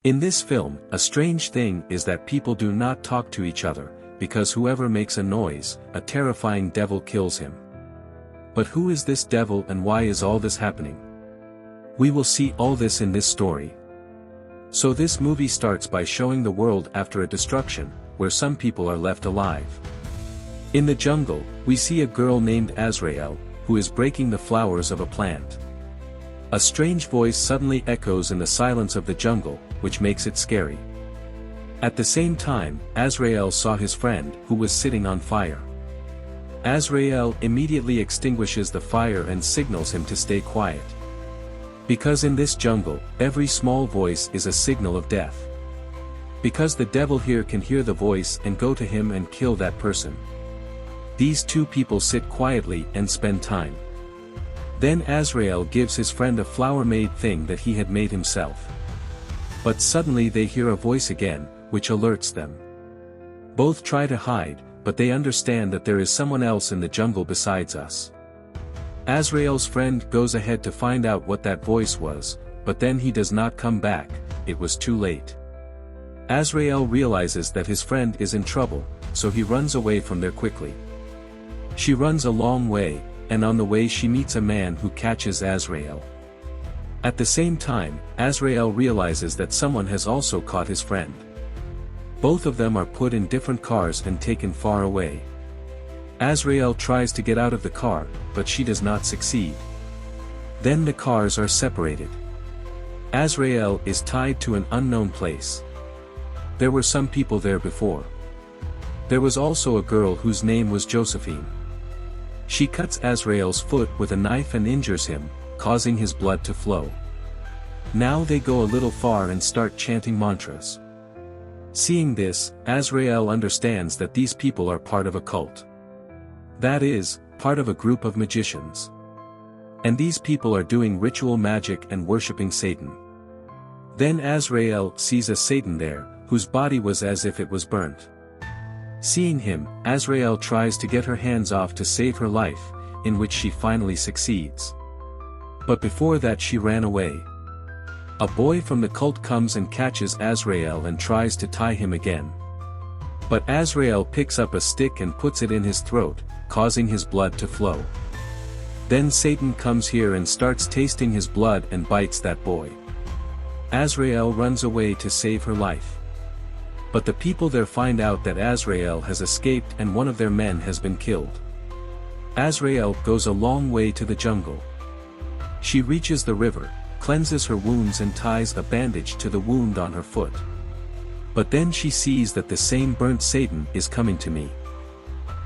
In this film, a strange thing is that people do not talk to each other, because whoever makes a noise, a terrifying devil kills him. But who is this devil and why is all this happening? We will see all this in this story. So this movie starts by showing the world after a destruction, where some people are left alive. In the jungle, we see a girl named Azrail, who is breaking the flowers of a plant. A strange voice suddenly echoes in the silence of the jungle, which makes it scary. At the same time, Azrail saw his friend, who was sitting on fire. Azrail immediately extinguishes the fire and signals him to stay quiet. Because in this jungle, every small voice is a signal of death. Because the devil here can hear the voice and go to him and kill that person. These two people sit quietly and spend time. Then Azrail gives his friend a flower-made thing that he had made himself. But suddenly they hear a voice again, which alerts them. Both try to hide, but they understand that there is someone else in the jungle besides us. Azrail's friend goes ahead to find out what that voice was, but then he does not come back, it was too late. Azrail realizes that his friend is in trouble, so he runs away from there quickly. She runs a long way, and on the way she meets a man who catches Azrail. At the same time, Azrail realizes that someone has also caught his friend. Both of them are put in different cars and taken far away. Azrail tries to get out of the car, but she does not succeed. Then the cars are separated. Azrail is tied to an unknown place. There were some people there before. There was also a girl whose name was Josephine. She cuts Azrail's foot with a knife and injures him, causing his blood to flow. Now they go a little far and start chanting mantras. Seeing this, Azrail understands that these people are part of a cult. That is, part of a group of magicians. And these people are doing ritual magic and worshipping Satan. Then Azrail sees a Satan there, whose body was as if it was burnt. Seeing him, Azrail tries to get her hands off to save her life, in which she finally succeeds. But before that she ran away. A boy from the cult comes and catches Azrail and tries to tie him again. But Azrail picks up a stick and puts it in his throat, causing his blood to flow. Then Satan comes here and starts tasting his blood and bites that boy. Azrail runs away to save her life. But the people there find out that Azrail has escaped and one of their men has been killed. Azrail goes a long way to the jungle. She reaches the river, cleanses her wounds and ties a bandage to the wound on her foot. But then she sees that the same burnt Satan is coming to me.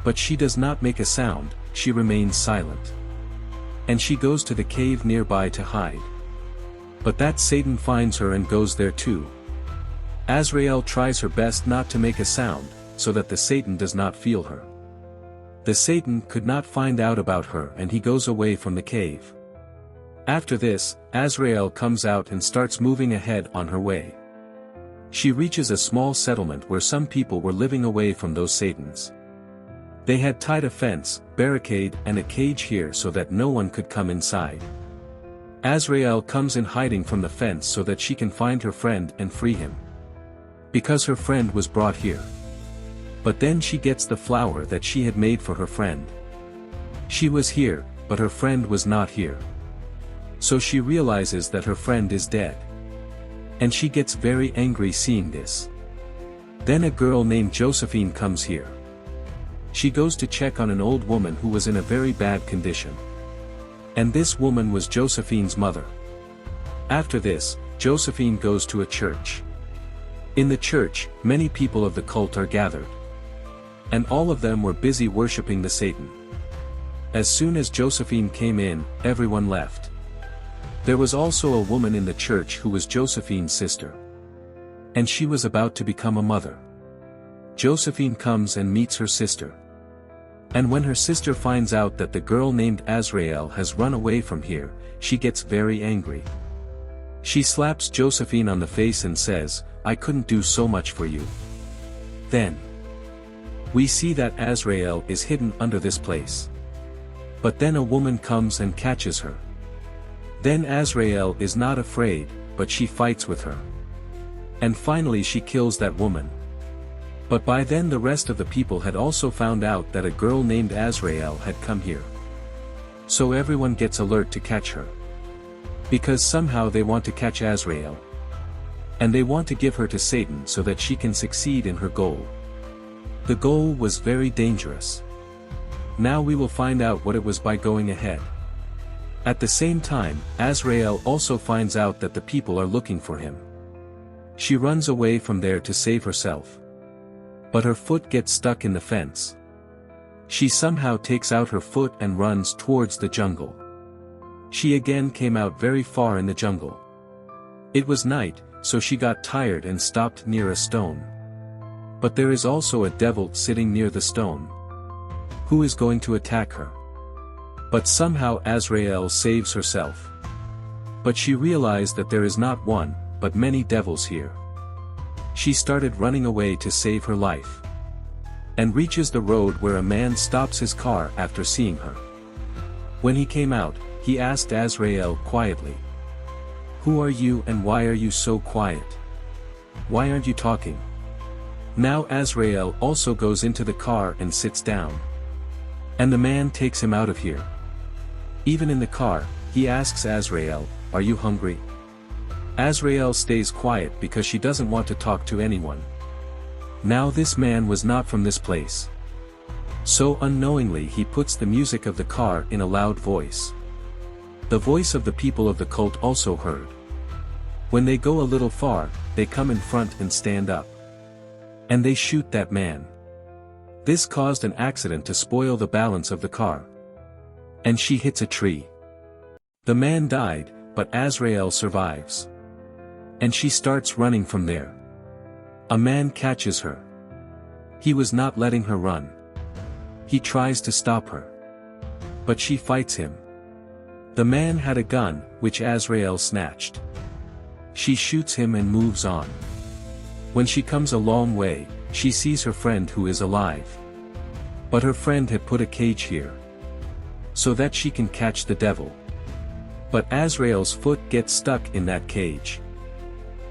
But she does not make a sound, she remains silent. And she goes to the cave nearby to hide. But that Satan finds her and goes there too. Azrail tries her best not to make a sound, so that the Satan does not feel her. The Satan could not find out about her and he goes away from the cave. After this, Azrail comes out and starts moving ahead on her way. She reaches a small settlement where some people were living away from those Satans. They had tied a fence, barricade and a cage here so that no one could come inside. Azrail comes in hiding from the fence so that she can find her friend and free him. Because her friend was brought here. But then she gets the flower that she had made for her friend. She was here, but her friend was not here. So she realizes that her friend is dead. And she gets very angry seeing this. Then a girl named Josephine comes here. She goes to check on an old woman who was in a very bad condition. And this woman was Josephine's mother. After this, Josephine goes to a church. In the church, many people of the cult are gathered. And all of them were busy worshipping the Satan. As soon as Josephine came in, everyone left. There was also a woman in the church who was Josephine's sister. And she was about to become a mother. Josephine comes and meets her sister. And when her sister finds out that the girl named Azrail has run away from here, she gets very angry. She slaps Josephine on the face and says, "I couldn't do so much for you." Then we see that Azrail is hidden under this place. But then a woman comes and catches her. Then Azrail is not afraid, but she fights with her. And finally she kills that woman. But by then the rest of the people had also found out that a girl named Azrael had come here. So everyone gets alert to catch her. Because somehow they want to catch Azrael. And they want to give her to Satan so that she can succeed in her goal. The goal was very dangerous. Now we will find out what it was by going ahead. At the same time, Azrael also finds out that the people are looking for him. She runs away from there to save herself. But her foot gets stuck in the fence. She somehow takes out her foot and runs towards the jungle. She again came out very far in the jungle. It was night, so she got tired and stopped near a stone. But there is also a devil sitting near the stone. Who is going to attack her? But somehow Azrael saves herself. But she realized that there is not one, but many devils here. She started running away to save her life. And reaches the road where a man stops his car after seeing her. When he came out, he asked Azrael quietly, "Who are you and why are you so quiet? Why aren't you talking?" Now Azrael also goes into the car and sits down. And the man takes him out of here. Even in the car, he asks Azrael, "Are you hungry?" Azrael stays quiet because she doesn't want to talk to anyone. Now this man was not from this place. So unknowingly he puts the music of the car in a loud voice. The voice of the people of the cult also heard. When they go a little far, they come in front and stand up. And they shoot that man. This caused an accident to spoil the balance of the car. And she hits a tree. The man died, but Azrael survives. And she starts running from there. A man catches her. He was not letting her run. He tries to stop her. But she fights him. The man had a gun, which Azrael snatched. She shoots him and moves on. When she comes a long way, she sees her friend who is alive. But her friend had put a cage here. So that she can catch the devil. But Azrael's foot gets stuck in that cage.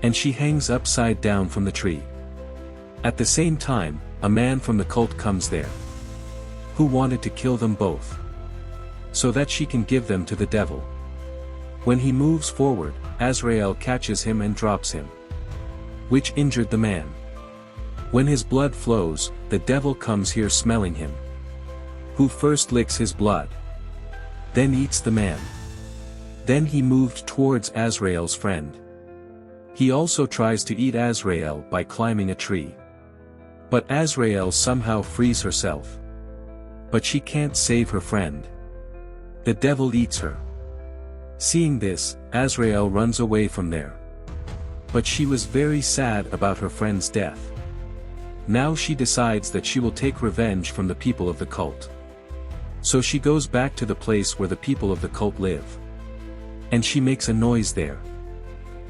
And she hangs upside down from the tree. At the same time, a man from the cult comes there. Who wanted to kill them both. So that she can give them to the devil. When he moves forward, Azrael catches him and drops him. Which injured the man. When his blood flows, the devil comes here smelling him. Who first licks his blood. Then eats the man. Then he moved towards Azrael's friend. He also tries to eat Azrael by climbing a tree. But Azrael somehow frees herself. But she can't save her friend. The devil eats her. Seeing this, Azrael runs away from there. But she was very sad about her friend's death. Now she decides that she will take revenge from the people of the cult. So she goes back to the place where the people of the cult live. And she makes a noise there.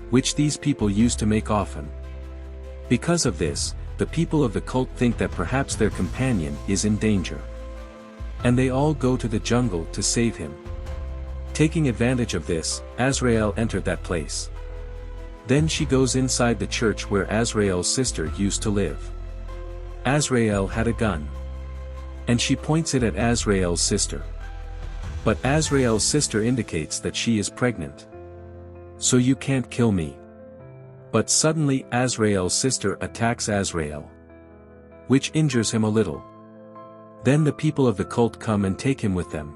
Which these people used to make often. Because of this, the people of the cult think that perhaps their companion is in danger. And they all go to the jungle to save him. Taking advantage of this, Azrael entered that place. Then she goes inside the church where Azrael's sister used to live. Azrael had a gun. And she points it at Azrael's sister. But Azrael's sister indicates that she is pregnant. So you can't kill me. But suddenly Azrael's sister attacks Azrael. Which injures him a little. Then the people of the cult come and take him with them.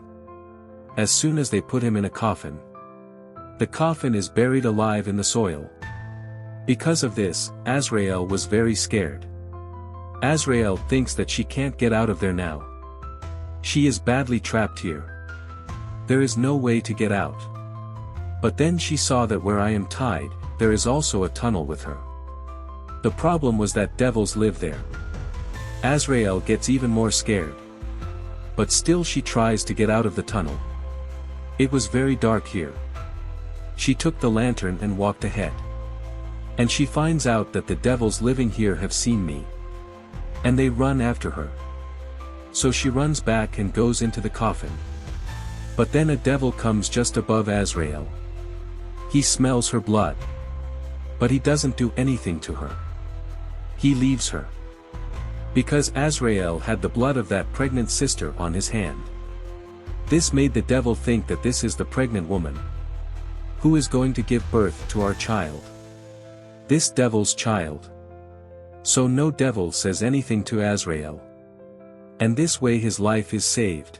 As soon as they put him in a coffin. The coffin is buried alive in the soil. Because of this, Azrael was very scared. Azrael thinks that she can't get out of there now. She is badly trapped here. There is no way to get out. But then she saw that where I am tied, there is also a tunnel with her. The problem was that devils live there. Azrael gets even more scared. But still she tries to get out of the tunnel. It was very dark here. She took the lantern and walked ahead. And she finds out that the devils living here have seen me. And they run after her. So she runs back and goes into the coffin. But then a devil comes just above Azrael. He smells her blood. But he doesn't do anything to her. He leaves her. Because Azrael had the blood of that pregnant sister on his hand. This made the devil think that this is the pregnant woman who is going to give birth to our child. This devil's child. So no devil says anything to Azrael. And this way his life is saved.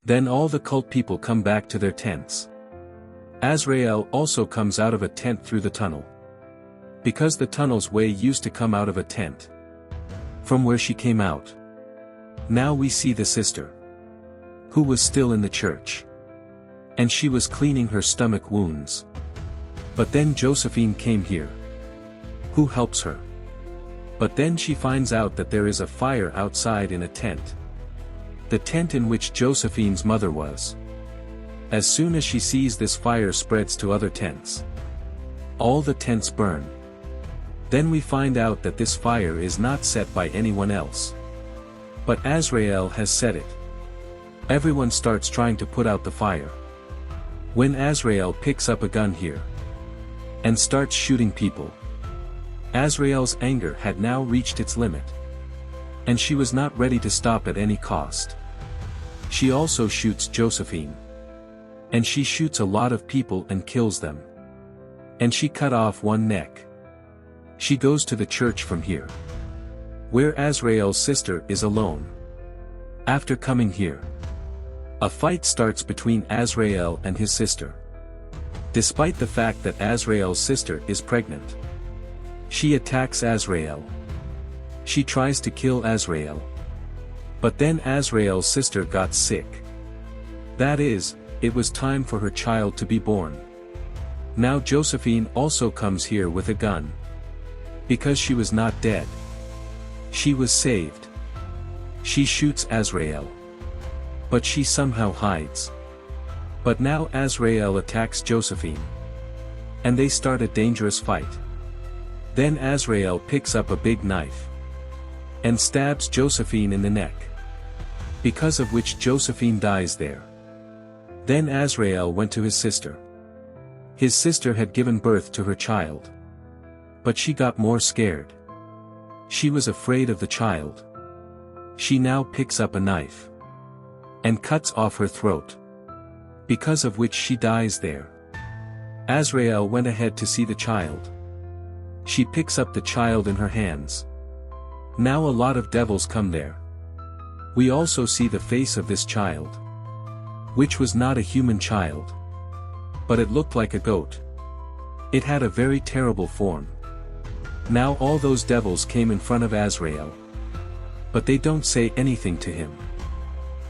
Then all the cult people come back to their tents. Azrael also comes out of a tent through the tunnel. Because the tunnel's way used to come out of a tent. From where she came out. Now we see the sister. Who was still in the church. And she was cleaning her stomach wounds. But then Josephine came here. Who helps her? But then she finds out that there is a fire outside in a tent. The tent in which Josephine's mother was. As soon as she sees this fire spreads to other tents. All the tents burn. Then we find out that this fire is not set by anyone else. But Azrael has set it. Everyone starts trying to put out the fire. When Azrael picks up a gun here. And starts shooting people. Azrael's anger had now reached its limit. And she was not ready to stop at any cost. She also shoots Josephine. And she shoots a lot of people and kills them. And she cut off one neck. She goes to the church from here. Where Azrael's sister is alone. After coming here. A fight starts between Azrael and his sister. Despite the fact that Azrael's sister is pregnant. She attacks Azrael. She tries to kill Azrael. But then Azrael's sister got sick. That is, it was time for her child to be born. Now Josephine also comes here with a gun. Because she was not dead. She was saved. She shoots Azrael. But she somehow hides. But now Azrael attacks Josephine. And they start a dangerous fight. Then Azrael picks up a big knife. And stabs Josephine in the neck. Because of which Josephine dies there. Then Azrael went to his sister. His sister had given birth to her child. But she got more scared. She was afraid of the child. She now picks up a knife. And cuts off her throat. Because of which she dies there. Azrael went ahead to see the child. She picks up the child in her hands. Now a lot of devils come there. We also see the face of this child. Which was not a human child. But it looked like a goat. It had a very terrible form. Now all those devils came in front of Azrael. But they don't say anything to him.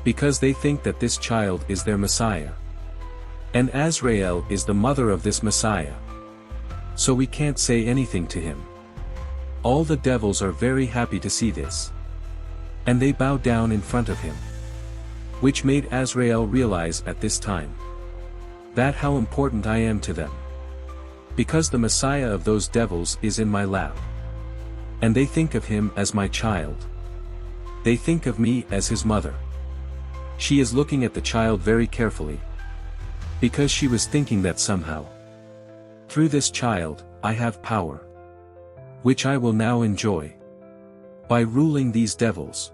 Because they think that this child is their Messiah. And Azrael is the mother of this Messiah. So we can't say anything to him. All the devils are very happy to see this. And they bow down in front of him. Which made Azrael realize at this time. That how important I am to them. Because the Messiah of those devils is in my lap. And they think of him as my child. They think of me as his mother. She is looking at the child very carefully. Because she was thinking that somehow. Through this child, I have power. Which I will now enjoy. By ruling these devils.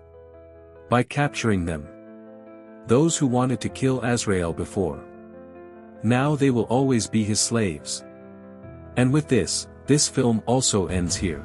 By capturing them. Those who wanted to kill Azrael before. Now they will always be his slaves. And with this, this film also ends here.